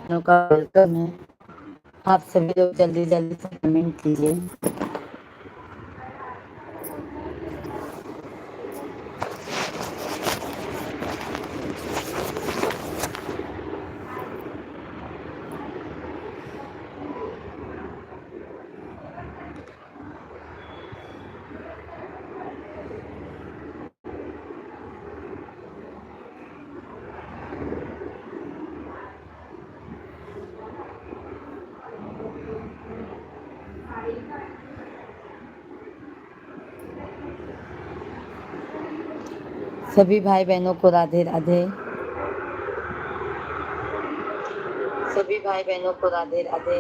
बहनों का वेलकम है। आप सभी लोग जल्दी जल्दी से कमेंट कीजिए। सभी भाई बहनों को राधे राधे। सभी भाई बहनों को राधे राधे।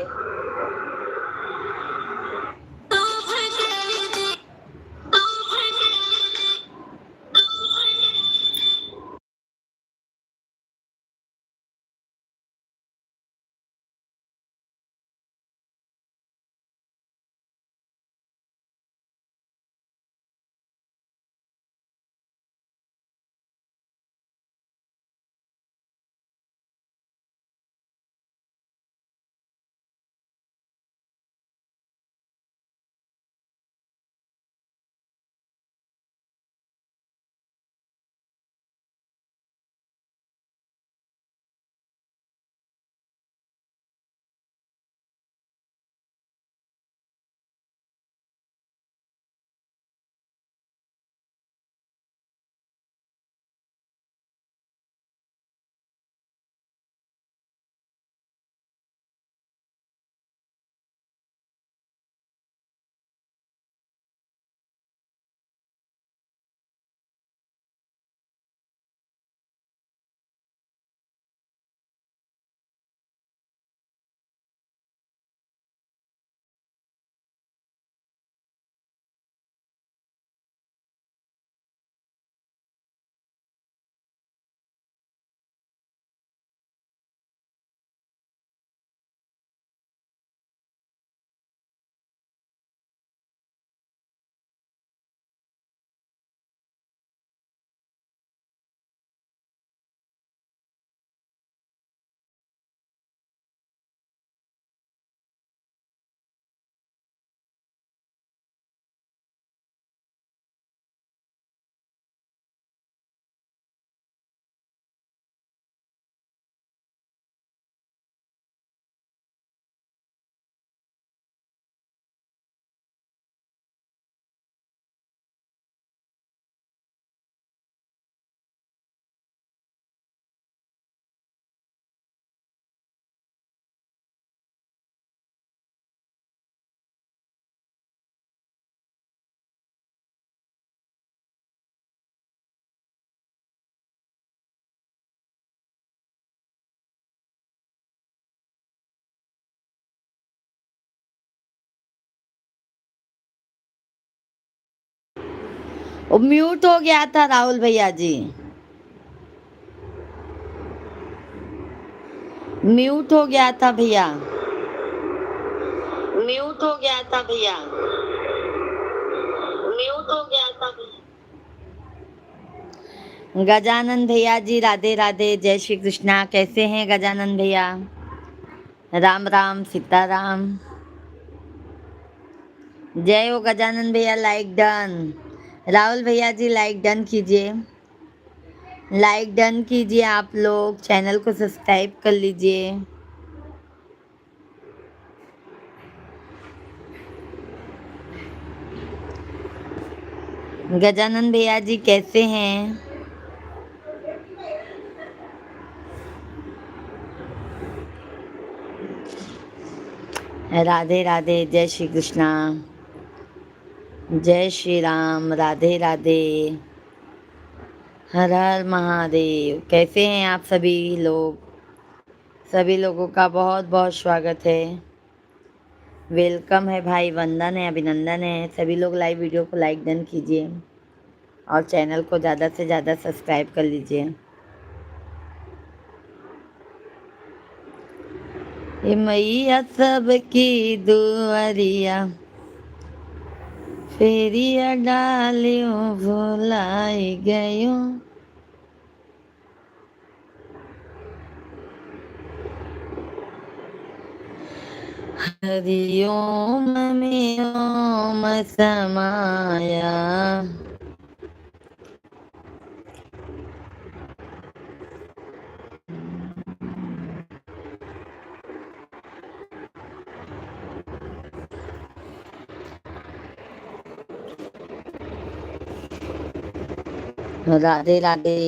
वो म्यूट हो गया था राहुल भैया जी। म्यूट हो गया था भैया। म्यूट हो गया था भैया। म्यूट हो गया था भैया। गजानन भैया जी राधे राधे, जय श्री कृष्णा। कैसे हैं गजानन भैया? राम राम सीताराम। जय हो गजानन भैया। Like done. राहुल भैया जी लाइक डन कीजिए। लाइक डन कीजिए आप लोग। चैनल को सब्सक्राइब कर लीजिए। गजानन भैया जी कैसे हैं? राधे राधे, जय श्री कृष्णा, जय श्री राम, राधे राधे, हर हर महादेव। कैसे हैं आप सभी लोग? सभी लोगों का बहुत बहुत स्वागत है। वेलकम है भाई, वंदन है, अभिनंदन है। सभी लोग लाइव वीडियो को लाइक डन कीजिए और चैनल को ज़्यादा से ज़्यादा सब्सक्राइब कर लीजिए। ये मैया सबकी दुआरिया, फेरिया डालियों भुलाई गयूं। हरिओम में ओम समाया। राधे राधे।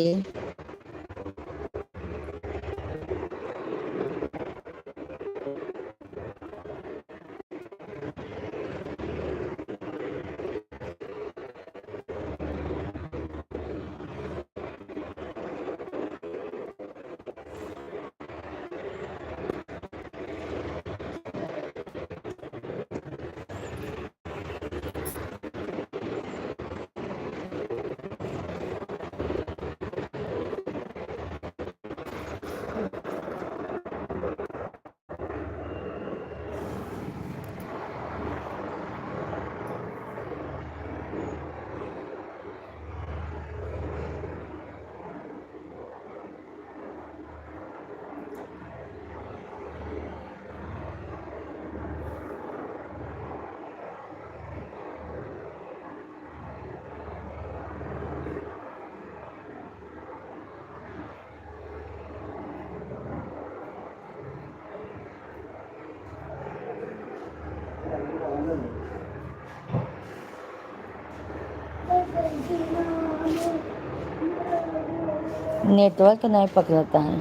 नेटवर्क नहीं पकड़ता है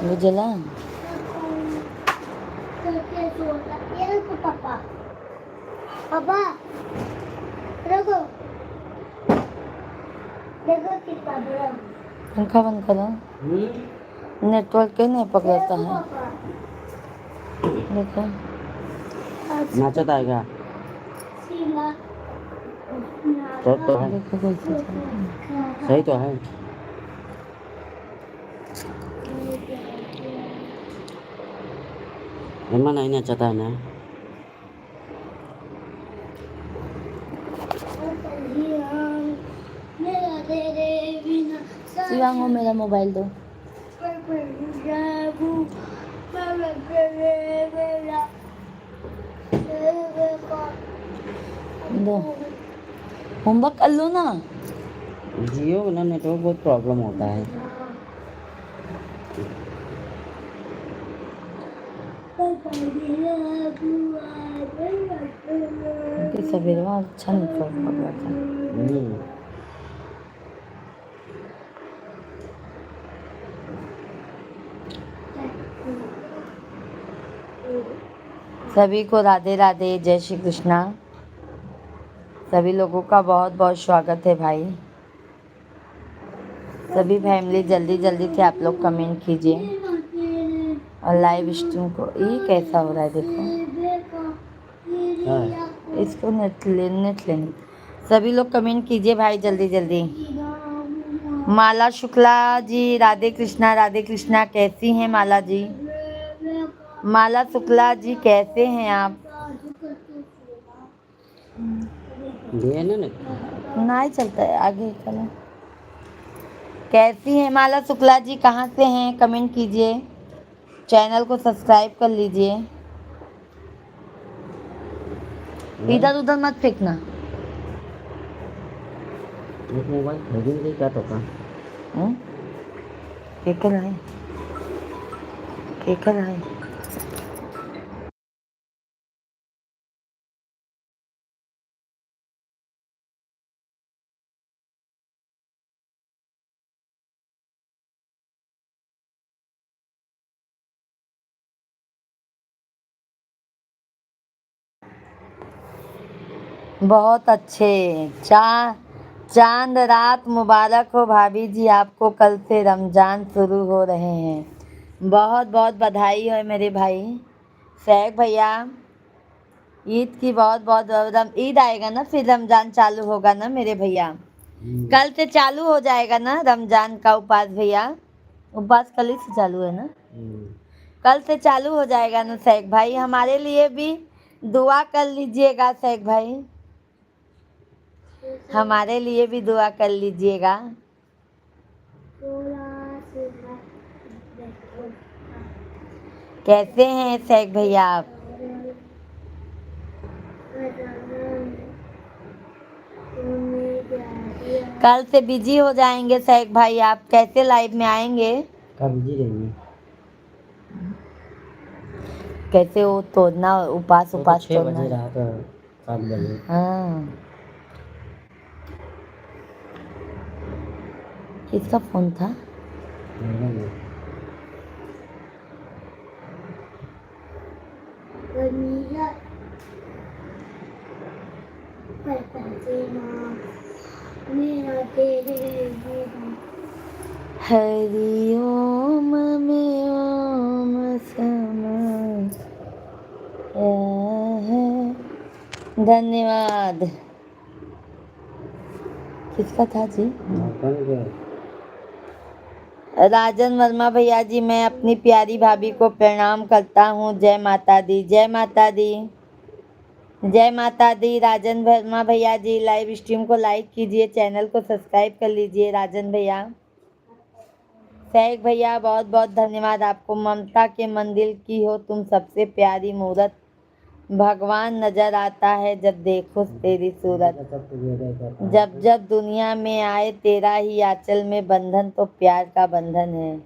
बुझला। पापा पापा देखो देखो कितना बड़ा पंखा बंद करो। नेटवर्क ही नहीं पकड़ता है। देखो नाचत आएगा तो है। देखो कैसे चल रहा है। सही तो है। एमा नहीं नाचता है ना। शिवांग को मेरा मोबाइल दो। दो होमवर्क कर लो ना। जियो वाला नेटवर्क बहुत प्रॉब्लम होता है। उनके सवेरे अच्छा नेटवर्क पकड़ा था। सभी को राधे राधे, जय श्री कृष्णा। सभी लोगों का बहुत बहुत स्वागत है भाई। सभी फैमिली जल्दी जल्दी से आप लोग कमेंट कीजिए और लाइव स्ट्रीम को। ये कैसा हो रहा है देखो। इसको नेट लेने सभी लोग कमेंट कीजिए भाई जल्दी जल्दी। माला शुक्ला जी राधे कृष्णा कैसी हैं माला जी। माला शुक्ला जी कैसे हैं आप। नहीं चलता है आगे चलो। कैसी हैं माला शुक्ला जी, कहाँ से हैं कमेंट कीजिए। चैनल को सब्सक्राइब कर लीजिए। इधर उधर मत फेंकना। एक मोबाइल खरीदेंगे क्या तो का केकर है केकर है। बहुत अच्छे। चांद रात मुबारक हो भाभी जी आपको। कल से रमज़ान शुरू हो रहे हैं। बहुत बहुत बधाई है मेरे भाई सैक भैया। ईद की बहुत बहुत ईद आएगा ना फिर रमज़ान चालू होगा ना मेरे भैया। कल से चालू हो जाएगा ना रमज़ान का उपवास भैया। उपवास कल ही से चालू है ना। कल से चालू हो जाएगा ना सैक भाई। हमारे लिए भी दुआ कर लीजिएगा सैक भाई। हमारे लिए भी दुआ कर लीजिएगा। कैसे हैं शेख भैया आप? कल से बिजी हो जाएंगे शेख भाई, आप कैसे लाइव में आएंगे? कब जी रहेंगे? कैसे वो तोड़ना, उपास वो तो उपास 6 तोड़ना बजे है। रात 7 बजे। हाँ, किसका फोन था? मेरा नहीं। वनीला पता मेरा तेरे हरि ओम में ओम समाया है। धन्यवाद। किसका था जी? अपन के राजन वर्मा भैया जी, मैं अपनी प्यारी भाभी को प्रणाम करता हूँ। जय माता दी, जय माता दी, जय माता दी। राजन वर्मा भैया जी, लाइव स्ट्रीम को लाइक कीजिए, चैनल को सब्सक्राइब कर लीजिए राजन भैया। शेख भैया बहुत बहुत धन्यवाद आपको। ममता के मंदिर की हो तुम सबसे प्यारी मूरत, भगवान नजर आता है जब देखो तेरी सूरत। सब टुगेदर जब जब दुनिया में आए तेरा ही आंचल में बंधन, तो प्यार का बंधन है।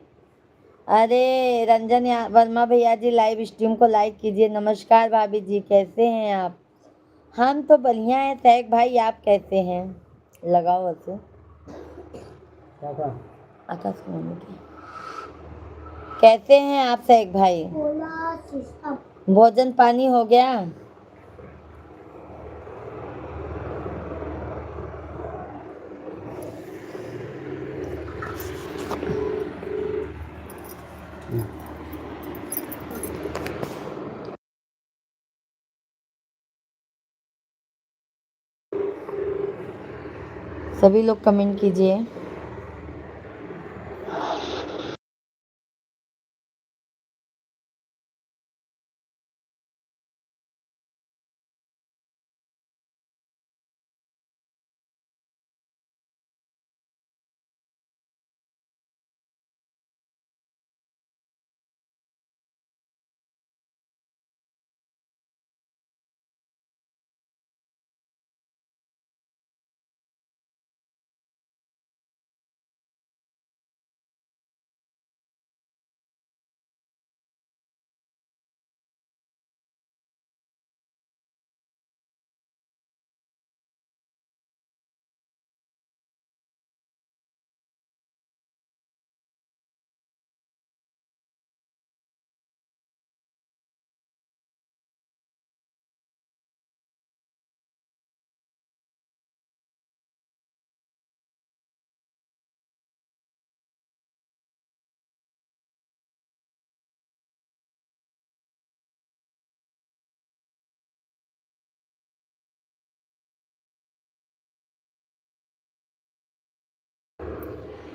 अरे रंजन वर्मा भैया जी, लाइव स्ट्रीम को लाइक कीजिए। नमस्कार भाभी जी, कैसे हैं आप? हम तो बढ़िया हैं शेख भाई, आप कैसे हैं? लगाओ वैसे क्या था? आकाश की मम्मी की। कैसे हैं आप शेख भाई? बोला सिस्टम भोजन पानी हो गया? सभी लोग कमेंट कीजिए।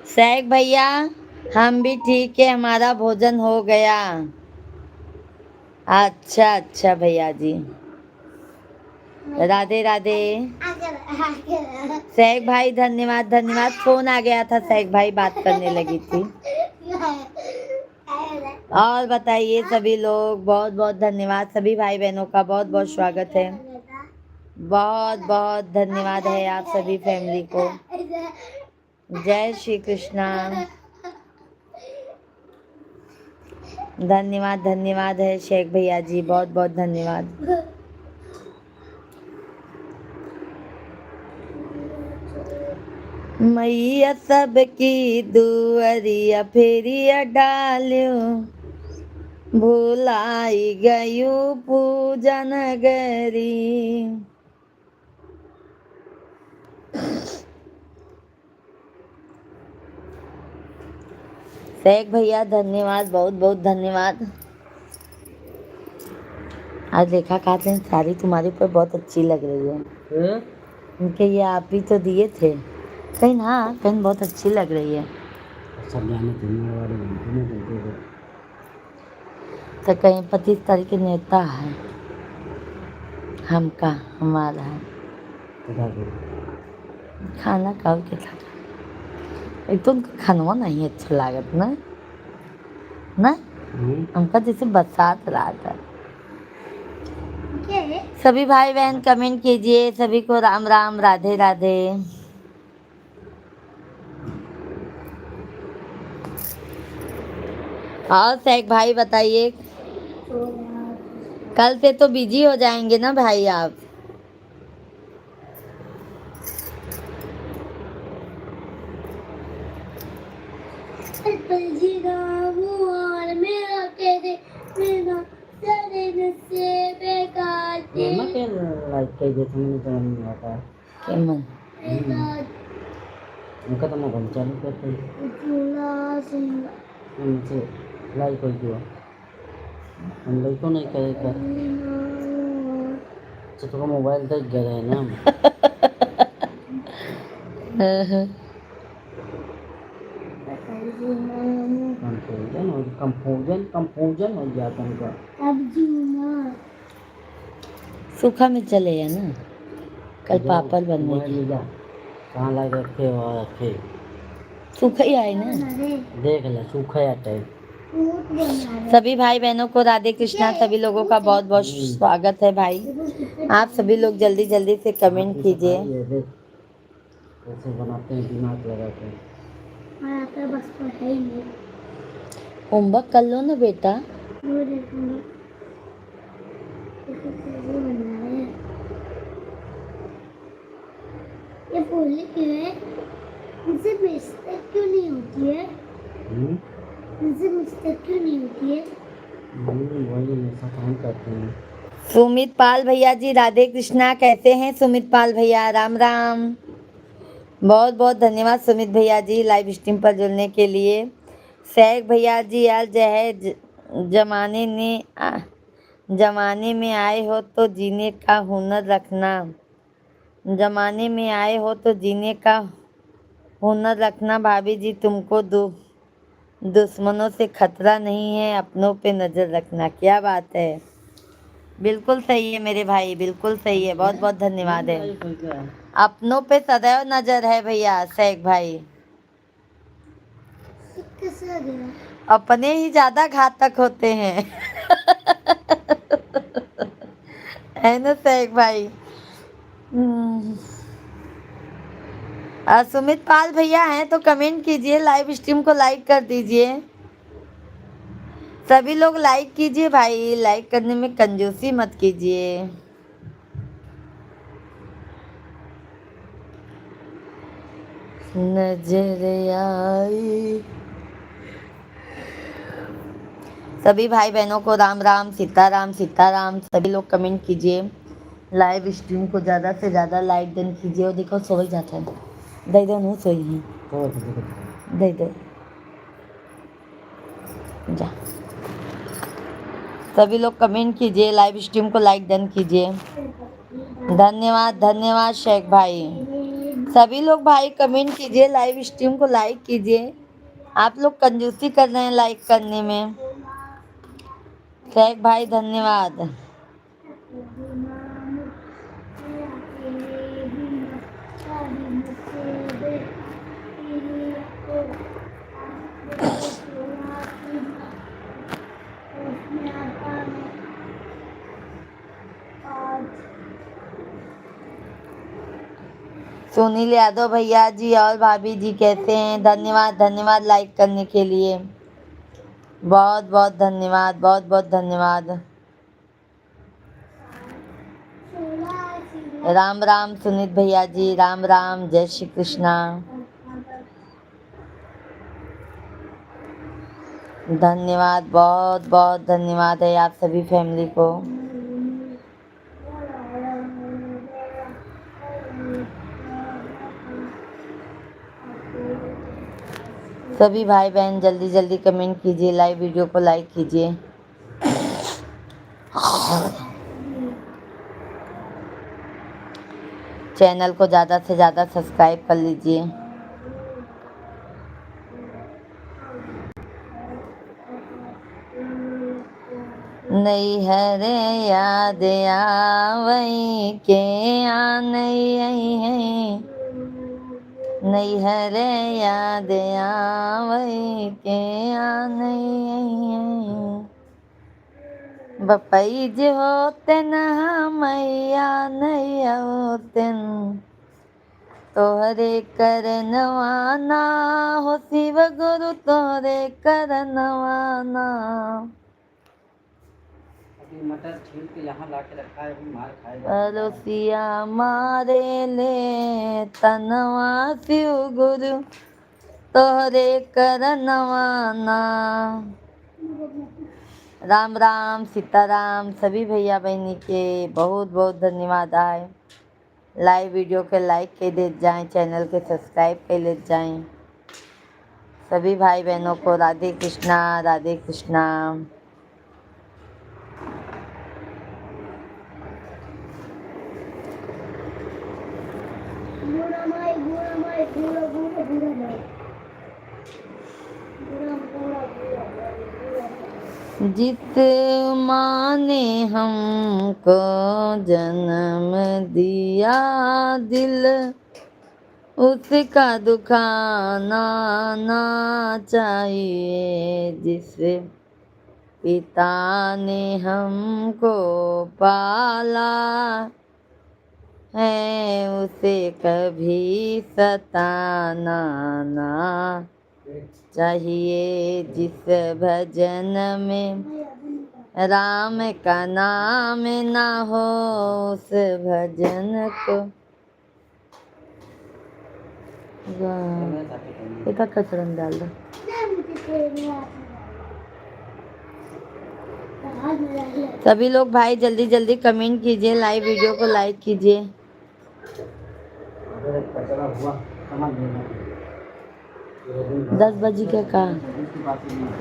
शेख भैया हम भी ठीक है, हमारा भोजन हो गया। अच्छा अच्छा भैया जी, राधे राधे। शेख भाई धन्यवाद धन्यवाद। फोन आ गया था शेख भाई, बात करने लगी थी। और बताइए सभी लोग, बहुत बहुत धन्यवाद। सभी भाई बहनों का बहुत बहुत स्वागत है। बहुत बहुत धन्यवाद है आप सभी फैमिली को। जय श्री कृष्णा। धन्यवाद धन्यवाद है शेख भैया जी, बहुत बहुत धन्यवाद। मैया सबकी दुअरिया फेरिया डाल्यो, भुलाई गयू पूजा नगरी। शेख भैया धन्यवाद, बहुत बहुत धन्यवाद। आज देखा कातिल, साड़ी तुम्हारे ऊपर बहुत अच्छी लग रही है। उनके ये आप ही तो दिए थे। कहीं ना कहीं बहुत अच्छी लग रही है। सब जाने तुम्हारे वाले घंटे में बोलते थे। तो कहीं 25 तारीख के नेता है हमका, हमारा है पता करो। खाना खाओ के था। एक तो उनका खानवा नहीं अच्छा लागत ना ना। हमका जैसे बरसात रात है। क्या है? सभी भाई बहन कमेंट कीजिए, सभी को राम राम, राधे राधे। और सैक भाई बताइए, कल से तो बिजी हो जाएंगे ना भाई आप? जी राम और मेरा कहते मेरा सारे से बेकार थे। मैं क्या लाइक कर देता हूँ, तो नहीं आता है। के मन उनका तो मैं बन चालू करते हैं। मुझे लाइक कर दिया, हम लाइक को नहीं करेगा। तो तुम्हारा मोबाइल तक गया है ना। कंफ्यूजन हो जाता है उनका। सूखा में चले है ना, कल पापड़ बनने मोबाइल के। ले जा, कहाँ ला के रखे हो रखे, सूखा ही आए ना। देख ले सूखा आता है। सभी भाई बहनों को राधे कृष्णा, सभी लोगों का बहुत बहुत स्वागत है भाई। आप सभी लोग जल्दी जल्दी से कमेंट कीजिए। कैसे बनाते हैं, दिमाग लगाते हैं। बस तो है ही नहीं। होमवर्क कर लो ना बेटा। वो देखो, कैसे बना रहे हैं। ये फूल क्यों है? इनसे मिस्टेक क्यों नहीं होती है? इनसे मिस्टेक क्यों नहीं होती है? वही हमेशा काम करते हैं। सुमित पाल भैया जी राधे कृष्णा, कैसे हैं सुमित पाल भैया? राम राम। बहुत बहुत धन्यवाद सुमित भैया जी लाइव स्ट्रीम पर जुड़ने के लिए। सैक भैया जी यार जमाने ने जमाने में आए हो तो जीने का हुनर रखना, जमाने में आए हो तो जीने का हुनर रखना। भाभी जी तुमको दुश्मनों से खतरा नहीं है, अपनों पे नजर रखना। क्या बात है, बिल्कुल सही है मेरे भाई, बिल्कुल सही है। बहुत बहुत धन्यवाद है। अपनों पे सदैव नजर है भैया सैक भाई, कैसे आ गया? अपने ही ज्यादा घातक होते हैं। है ना सैक भाई? सुमित पाल भैया हैं तो कमेंट कीजिए, लाइव स्ट्रीम को लाइक कर दीजिए। सभी लोग लाइक कीजिए भाई, लाइक करने में कंजूसी मत कीजिए। नजर आई। सभी भाई बहनों को राम राम, सीताराम सीताराम। सभी लोग कमेंट कीजिए, लाइव स्ट्रीम को ज़्यादा से ज़्यादा लाइक डन कीजिए। और देखो सो ही जाता है, दे दो नहीं सोई है, दे दो जा। सभी लोग कमेंट कीजिए, लाइव स्ट्रीम को लाइक डन कीजिए। धन्यवाद धन्यवाद शेख भाई। सभी लोग भाई कमेंट कीजिए, लाइव स्ट्रीम को लाइक कीजिए। आप लोग कंजूसी कर रहे हैं लाइक करने में। शेख भाई धन्यवाद। सुनील यादव भैया जी और भाभी जी कैसे हैं? धन्यवाद धन्यवाद लाइक करने के लिए, बहुत बहुत धन्यवाद, बहुत बहुत धन्यवाद। राम राम सुनीत भैया जी, राम राम, जय श्री कृष्णा। धन्यवाद, बहुत बहुत धन्यवाद है आप सभी फैमिली को। सभी भाई बहन जल्दी जल्दी कमेंट कीजिए, लाइव वीडियो को लाइक कीजिए। चैनल को ज़्यादा से ज़्यादा सब्सक्राइब कर लीजिए। नैहर याद आवई के आनई है, नैहर याद आवई के आनई है। बपैज होते न मैया नहीं होते तोहरे करनवाना हो शिव गुरु तोहरे करनवाना। अभी मटर छील के यहाँ ला के रखा है, अभी मार खाएगा। पड़ोसिया मारे ले तनवा शिव गुरु तोहरे करनवाना। राम राम सीताराम। सभी भैया बहनी के बहुत बहुत धन्यवाद आए। लाइव वीडियो के लाइक कर दे जाएं, चैनल के सब्सक्राइब कर ले जाएं। सभी भाई बहनों को राधे कृष्णा राधे कृष्णा। बुरा माई बुरा माई बुरा बुरा बुरा माई बुरा बुरा बुरा बुरा। जिस माँ ने हमको जन्म दिया दिल उसका दुखाना ना चाहिए। जिस पिता ने हमको पाला है उसे कभी सताना ना चाहिए। जिस भजन में राम का नाम ना हो उस भजन को एक कचरन डाल दो। सभी लोग भाई जल्दी जल्दी कमेंट कीजिए, लाइव वीडियो को लाइक कीजिए। अगर कचरा हुआ समझ लेना, 10 बजे के का इसकी बात ही नहीं है।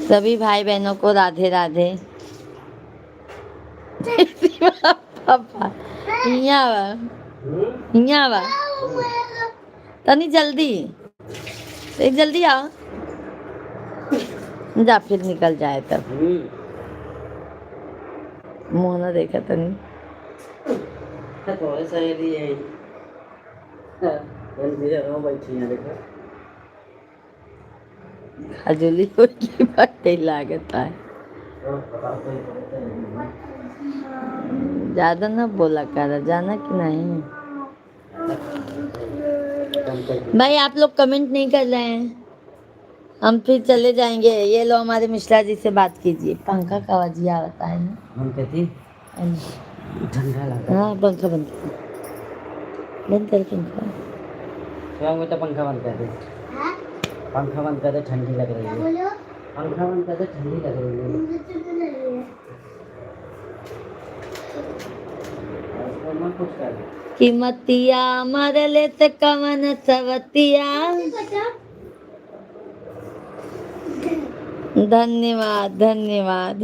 सभी भाई बहनों को राधे राधे। पापा यहाँ बा तनी जल्दी जल्दी आओ, जा फिर निकल जाए तब मुँह ना देखा तनी। तो ऐसा ही है, बैठी है देखो। खजूली की बातें लागत है। ज्यादा ना बोला कर, जाना कि नहीं। भाई आप लोग कमेंट नहीं कर रहे हैं, हम फिर चले जाएंगे। ये लो हमारे मिश्रा जी से बात कीजिए। पंखा का आवाज आता है ना, हम कहती ठंडा लगा। हाँ पंखा बंद कर, बंद कर पंखा। क्या बेटा पंखा बंद कर दे, पंखा बंद कर दे, ठंडी लग रही है। पंखा बंद कर दे, ठंडी लग रही है। कुछ कर दे। कीमतिया मरले ते कवन सवतिया। धन्यवाद धन्यवाद।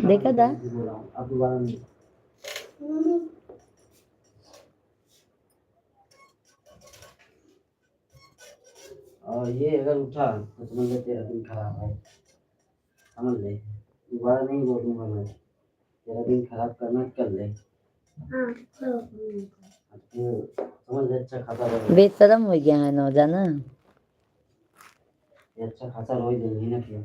देखा था अब दोबारा नहीं। और ये अगर उठा तो समझ ले तेरा दिन खराब है, समझ ले। दोबारा नहीं बोलूँगा मैं, तेरा दिन खराब करना कर ले। समझ ले, अच्छा खासा रहो। बेशरम हो गया है नौजाना, अच्छा खासा रोज देंगे ना फिर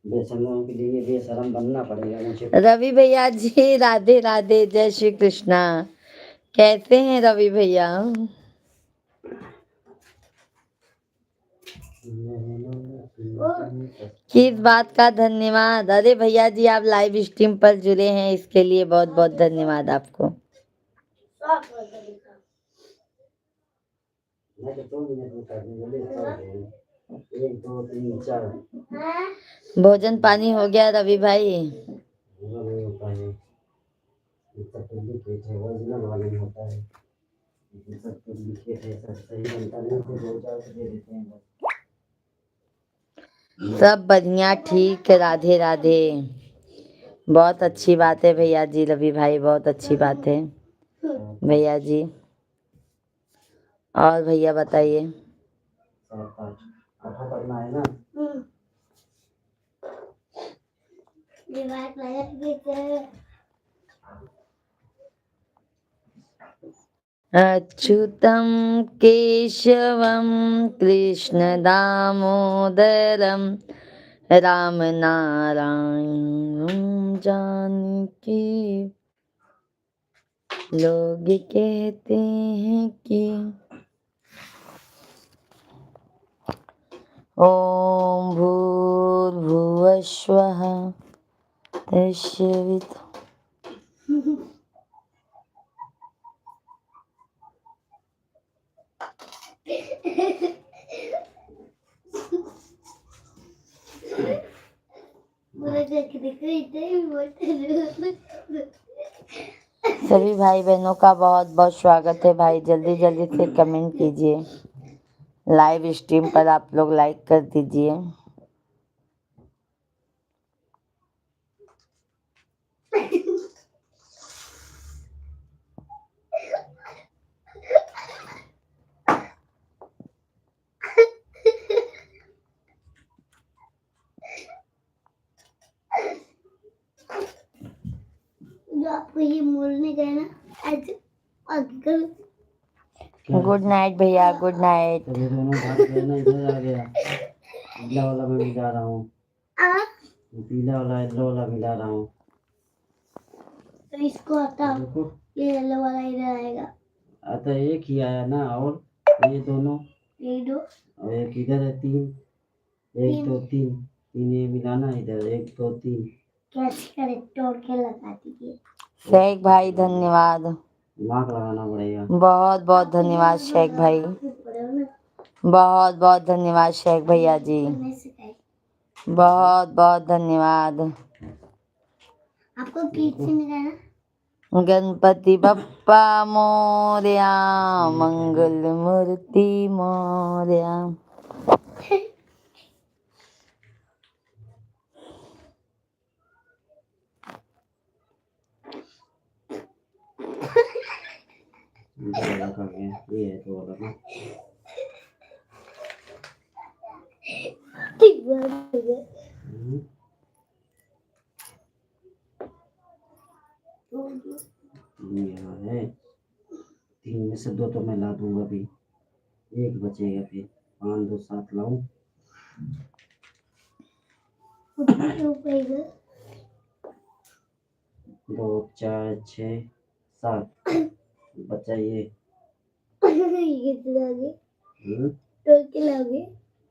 बेशरमों के लिए बेशरम बनना पड़ेगा मुझे। रवि भैया जी राधे राधे, जय श्री कृष्णा। कैसे हैं रवि भैया? किस बात का धन्यवाद? अरे भैया जी आप लाइव स्ट्रीम पर जुड़े हैं, इसके लिए बहुत बहुत धन्यवाद आपको। एक दो तीन चार भोजन पानी हो गया रवि भाई? नहीं होता है, डुप्लीकेट है, ओरिजिनल वाला नहीं होता है। सब डुप्लीकेट है, सब सही बनता नहीं, तो 2-4 दे देते हैं बस। सब बढ़िया ठीक, राधे राधे। बहुत अच्छी बात है भैया जी, रवि भाई बहुत अच्छी बात है भैया जी। और भैया बताइए। 7-8 करना है ना। दिमाग लगा के कर। अच्युतं केशवं कृष्णदामोदरं रामनारायणं जानकी लोग कहते हैं कि ओम भूर्भुवस्वः तस्वित् मुझे देख देख इतने ही बोलते रहो। सभी भाई बहनों का बहुत बहुत स्वागत है भाई। जल्दी जल्दी से कमेंट कीजिए। लाइव स्ट्रीम पर आप लोग लाइक कर दीजिए। जो आपको ये बोलने का है ना, ऐसे आगे करो। गुड नाइट भैया, गुड नाइट। तो ये दोनों भाग गए ना, इधर आ गया। पीला वाला मैं मिला रहा हूँ, पीला वाला येलो वाला मिला रहा हूँ। तो इसको हटाओ, देखो ये येलो वाला इधर आएगा। आता एक ही आया ना, और ये दोनों ये दो और एक इधर है, तीन। एक दो तीन, तीन ये मिलाना इधर, एक दो तीन। कैसे करे, तोड़ के लगा दीजिए। शेख भाई धन्यवाद, दिमाग लगाना पड़ेगा। बहुत बहुत धन्यवाद शेख भाई, बहुत बहुत धन्यवाद शेख भैया जी, बहुत बहुत धन्यवाद। आपको किसी ने कहा गणपति बप्पा मोरया, मंगल मूर्ति मोरया। इधर वाला कर गया, ये है तो वाला ना। हम्म, तीन यहाँ है, तीन में से दो तो मैं ला दूंगा अभी, एक बचेगा फिर। 5 2 7 लाऊं। दो 4 6 7 बचा ये। तोड़ के लाओगे?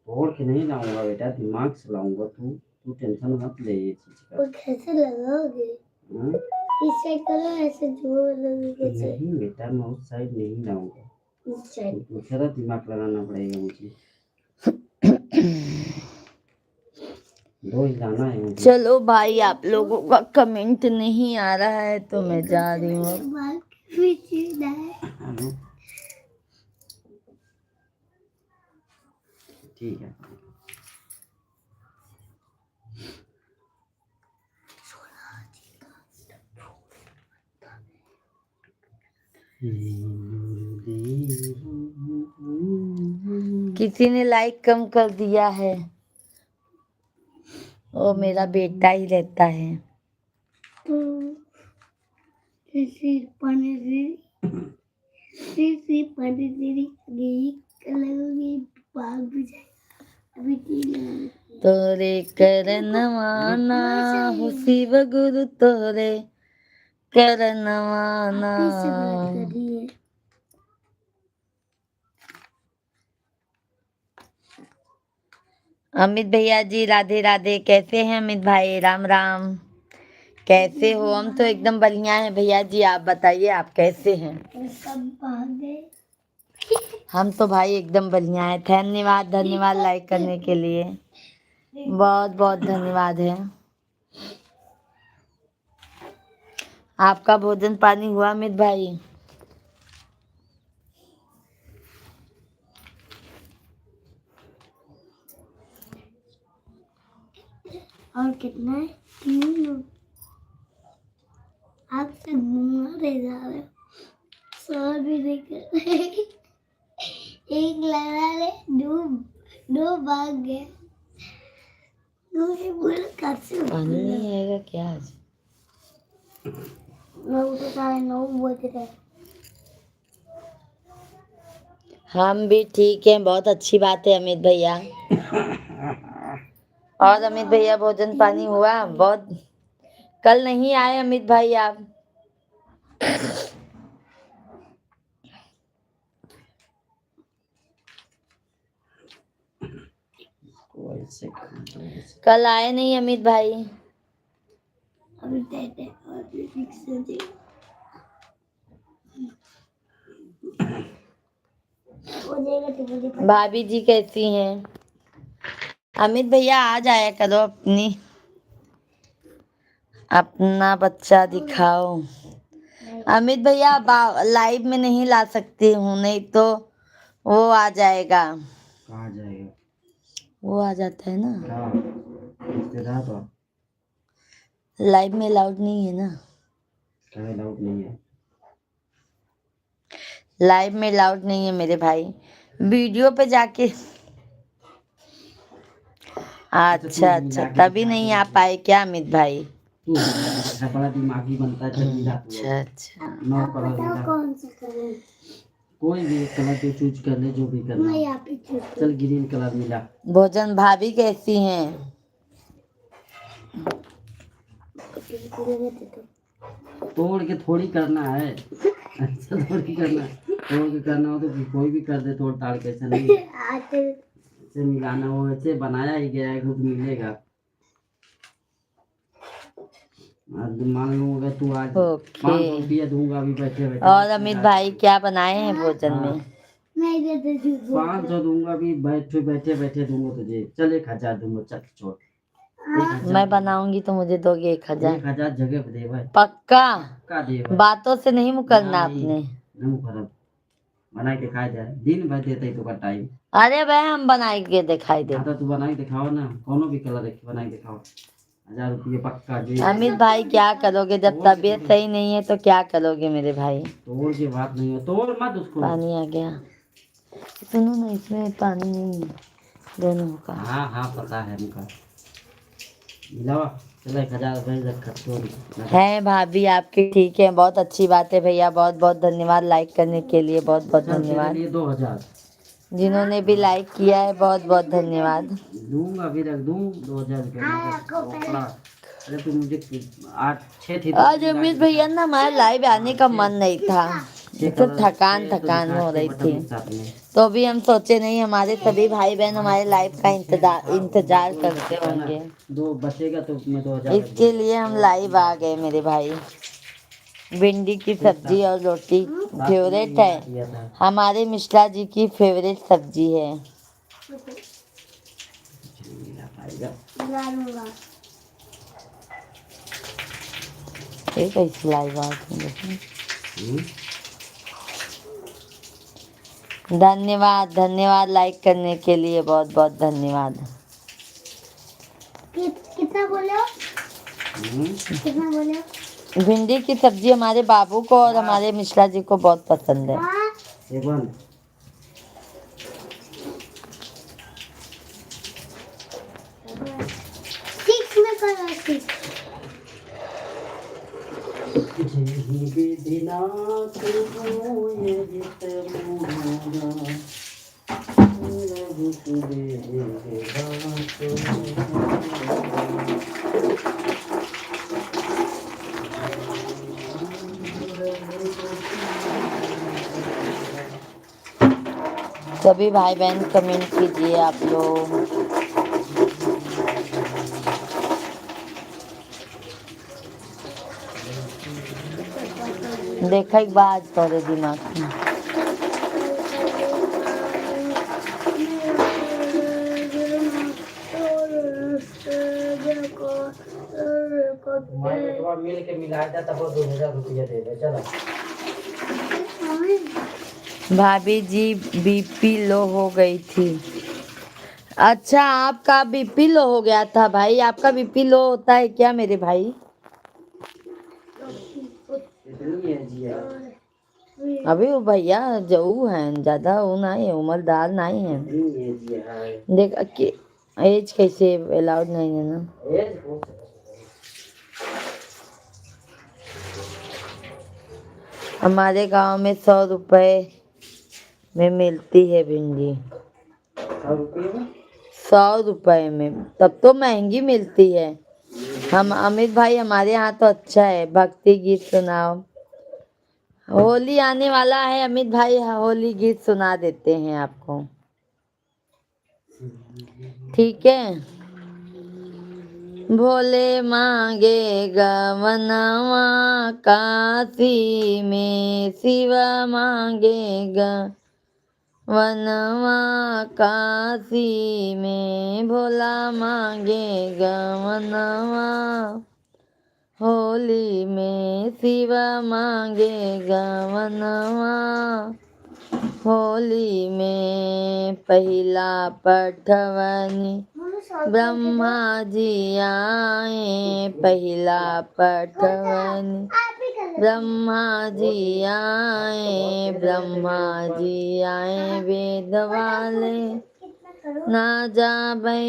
तोड़ के नहीं लाऊंगा बेटा, दिमाग से लाऊंगा। तू टेंशन मत ले ये चीज का। वो कैसे लगाओगे? हाँ? इस साइड करो, ऐसे जोड़ लोगे कैसे? नहीं बेटा, मैं उस साइड नहीं लाऊंगा, इस साइड। दूसरा दिमाग लगाना पड़ेगा मुझे। दो ही लाना है मुझे। चलो भाई, आप लोगों का कमेंट नहीं आ रहा है तो मैं जा रही हूँ। हेलो, ठीक है। किसी ने लाइक कम कर दिया है, वो मेरा बेटा ही रहता है। तोरे करनवाना हो शिव गुरु, तोरे करनवाना। अमित भैया जी राधे राधे, कैसे हैं अमित भाई? राम राम, कैसे हो? हम तो एकदम बढ़िया हैं भैया जी, आप बताइए आप कैसे हैं? सब भाग गए। हम तो भाई एकदम बढ़िया है। धन्यवाद धन्यवाद लाइक करने के लिए, बहुत बहुत धन्यवाद है। आपका भोजन पानी हुआ अमित भाई? और कितना है? 3 लोग। आप से रह जा रहे हो, सवाल भी नहीं कर रहे। एक लड़ा ले, दो भाग गए। मुझे कैसे पानी नहीं आएगा क्या आज? 9 तो 9:30 बज रहे। हम भी ठीक हैं, बहुत अच्छी बात है अमित भैया। और अमित भैया भोजन पानी हुआ? बहुत कल नहीं आए अमित भाई आप। कल आए नहीं अमित भाई। अभी दे अभी फिक्स दे। वो देगा तो मुझे पता। भाभी जी कैसी हैं? अमित भैया आ जाया करो, अपना बच्चा दिखाओ। अमित भैया लाइव में नहीं ला सकती हूँ, नहीं तो वो आ जाएगा। कहाँ जाएगा? वो आ जाता है ना। हाँ, रिश्तेदार तो लाइव में अलाउड नहीं है ना। कहीं अलाउड नहीं है। लाइव में अलाउड नहीं है मेरे भाई, वीडियो पे जाके। अच्छा अच्छा, तभी नहीं आ पाए क्या अमित भाई? तू अच्छा बड़ा दिमागी बनता है, चल मिला तू। अच्छा अच्छा। 9 कलर बताओ मिला, कौन सा कलर? कोई भी एक कलर तो चूज कर ले, जो भी करना मैं हो। यहाँ पे चूज चल ग्रीन कलर मिला। भोजन भाभी कैसी हैं? तोड़ के थोड़ी करना है, ऐसा थोड़ी करना है। तोड़ के करना हो तो कोई भी कर दे, तोड़ ताड़ के, ऐसा नहीं ऐसे मिलाना हो, ऐसे बनाया ही गया है, खुद मिलेगा। आज मान लो अगर तू आज ओके। 500 रुपया दूंगा अभी बैठे बैठे, और अमित भाई क्या बनाए हैं भोजन में? मैं दे दे जूस 500 दूंगा अभी बैठे बैठे दूंगा तुझे। चल 1000 दूंगा, चल छोड़। 1000 मैं बनाऊंगी तो मुझे दोगे 1000? 1000 जगह पे दे भाई, पक्का? पक्का दे भाई। बातों से नहीं मुकरना नहीं, आपने। नहीं मुकरम, बना के खाया जाए, दिन भर देते ही तो का टाइम। अरे भाई हम बनाए के दिखाई दे। हाँ तो तू बना के दिखाओ ना, कोनो भी कलर रखी बना के दिखाओ। 1000 रुपये पक्का दे। अमित भाई क्या करोगे जब तबीयत सही नहीं है, तो क्या करोगे मेरे भाई? तोड़ की बात नहीं है, तोड़ मत उसको। पानी आ गया, सुनो ना, इसमें पानी नहीं है दोनों का। हाँ हाँ पता है मुझे, मिलावा। चलो 1000 रुपये रखा तोड़। है भाभी आपकी, ठीक है, बहुत अच्छी बात है भैया, बहुत बहुत धन्यवाद लाइक करने के लिए, बहुत बहुत चल तेरे धन्यवाद। लिए 2000 जिन्होंने भी लाइक किया है बहुत बहुत धन्यवाद। दूंगा, अभी रख दूं 2000 रुपये। अरे तू मुझे 8 6 थी आज अमित भैया ना हमारे लाइव आने का मन नहीं था, तो थकान हो रही थी, तो भी हम सोचे नहीं, हमारे सभी भाई बहन हमारे लाइव का इंतजार करते होंगे, दो बचेगा तो मैं 2000 इसके लिए हम लाइव आ गए मेरे भाई। भिंडी की सब्जी और रोटी फेवरेट है, हमारे मिश्रा जी की फेवरेट सब्जी है। एक ऐसी लाइव आ धन्यवाद धन्यवाद लाइक करने के लिए, बहुत बहुत धन्यवाद। कितना बोले हो? कितना बोले हो? भिंडी की सब्जी हमारे बाबू को और हमारे मिश्रा जी को बहुत पसंद है। हाँ? 6 में करो 6। सभी भाई बहन कमेंट कीजिए आप लोग। देखा एक बात तोरे दिमाग में, मिल के मिला जाता, 2000 रुपया दे दे। चलो भाभी जी बीपी लो हो गई थी। अच्छा आपका बीपी लो हो गया था भाई? आपका बीपी लो होता है क्या मेरे भाई? इतनी है जी यार। अभी वो भैया जो है ज्यादा वो नहीं है, उम्रदार नहीं है। इतनी है जी यार। देख कि एज कैसे अलाउड नहीं है ना। हमारे गांव में 100 रुपए में मिलती है भिंडी। 100 रुपए में, तब तो महंगी मिलती है। हम अमित भाई हमारे यहाँ तो अच्छा है, भक्ति गीत सुनाओ। होली आने वाला है अमित भाई, होली गीत सुना देते हैं आपको, ठीक है। भोले मांगे गवनवा काशी में, शिव मांगे गवनवा काशी में, भोला मांगे गवनवा होली में, शिव मांगे गवनवा होली में। पहला पटवनी ब्रह्मा जी आए, पहला पटवनी ब्रह्मा जी आए, ब्रह्मा जी आए वेद वाले। ना जाबै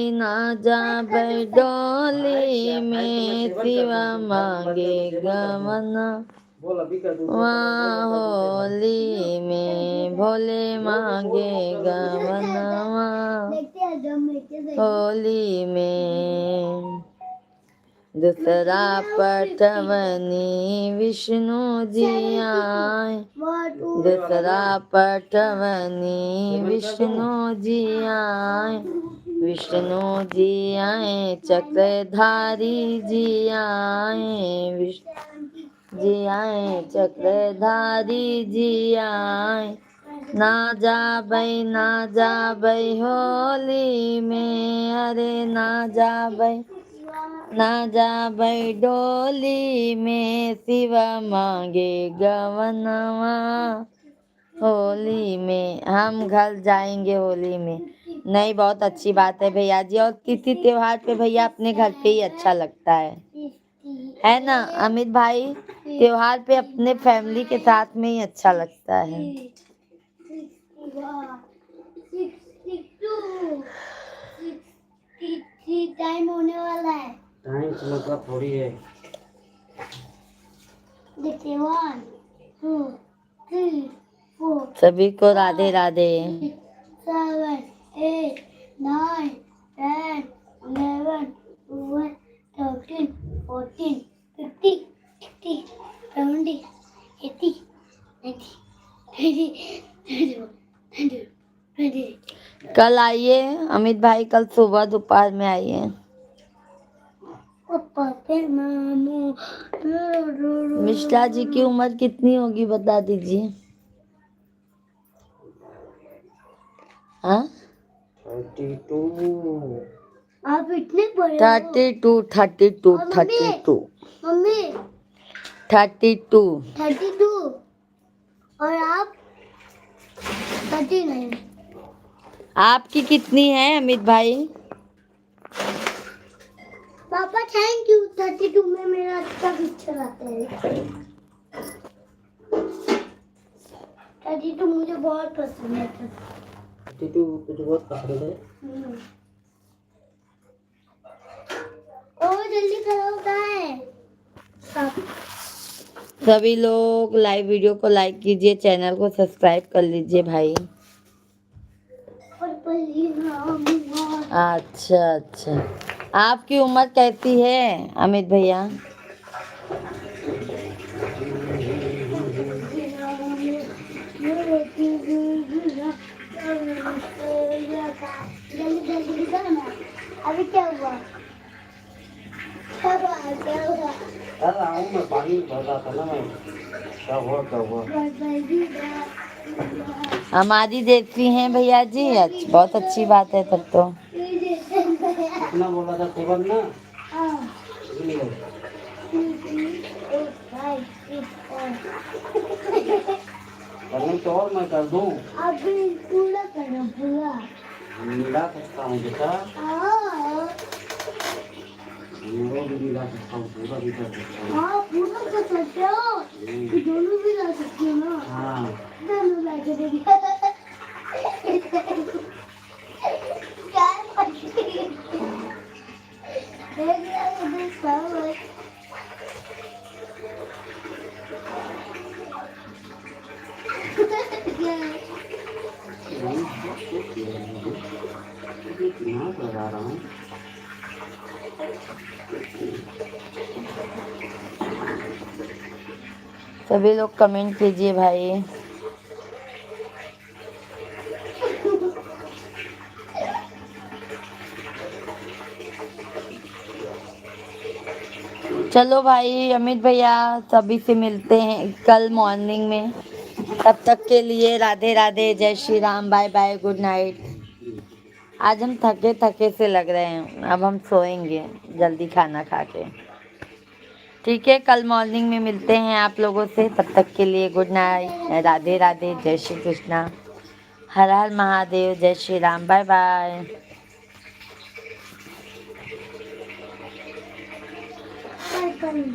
डोली में, शिव मांगे गवना वहाँ होली में, भोले मांगे गवनवा होली में। दूसरा पटवनी विष्णु जी आए, दूसरा पटवनी विष्णु जी आए, विष्णु जी आए चक्रधारी जी आए, विष्णु जी आए चक्रधारी जी आए। ना जाबै होली में, अरे ना जाबै डोली में, शिव मांगे गवनवा होली में। हम घर जाएंगे होली में। नहीं, बहुत अच्छी बात है भैया जी। और किसी त्योहार पे भैया अपने घर पे ही अच्छा लगता है ना अमित भाई। त्योहार पे अपने फैमिली के साथ में ही अच्छा लगता है। 62 टाइम होने वाला है। टाइम से मतलब थोड़ी है। देखिए 1 2 3 4 सभी को राधे राधे। 7 8 9 10 11 12 13 14 15 16 17 18 19 20 कल आइए अमित भाई, कल सुबह दोपहर में आइए। मिश्रा जी की उम्र कितनी होगी बता दीजिए। हाँ 32। आप इतने बड़े हो। 32 मम्मी 32 और आप 39। आपकी कितनी है अमित भाई? पापा थैंक यू। 32 में मेरा अच्छा पिक्चर आता है। 32 मुझे बहुत पसंद है। 32 मुझे बहुत पसंद है। ओ जल्दी करो, कहाँ है? सभी लोग लाइव वीडियो को लाइक कीजिए, चैनल को सब्सक्राइब कर लीजिए भाई। अच्छा, आपकी उम्र कैसी है अमित भैया? अभी क्या हुआ? मैं पानी भरता था ना मैं। क्या हुआ? हमारी देखती हैं भैया जी। अच्छा, बहुत अच्छी बात है तब तो। कितना बोला था सेवन ना? करने तो और मैं कर दूं। अभी पूरा करो, पूरा मिला सकता हूँ बेटा। वो भी मिला सकता हूँ, पूरा भी कर सकता हूँ। हाँ पूरा कर सकते हो। दोनों भी ला सकते हो ना। हाँ दोनों ला के देंगे। क्या देख रहा इधर सब है। क्या है? यहाँ लगा रहा हूँ। सभी लोग कमेंट कीजिए भाई। चलो भाई अमित भैया, सभी से मिलते हैं कल मॉर्निंग में। तब तक के लिए राधे राधे, जय Shri Ram, bye bye, good night. आज हम थके थके से लग रहे हैं, अब हम सोएंगे जल्दी खाना खा के। ठीक है, कल मॉर्निंग में मिलते हैं आप लोगों से। तब तक के लिए गुड नाइट, राधे राधे, जय श्री कृष्णा, हर हर महादेव, जय श्री राम, बाय बाय। कर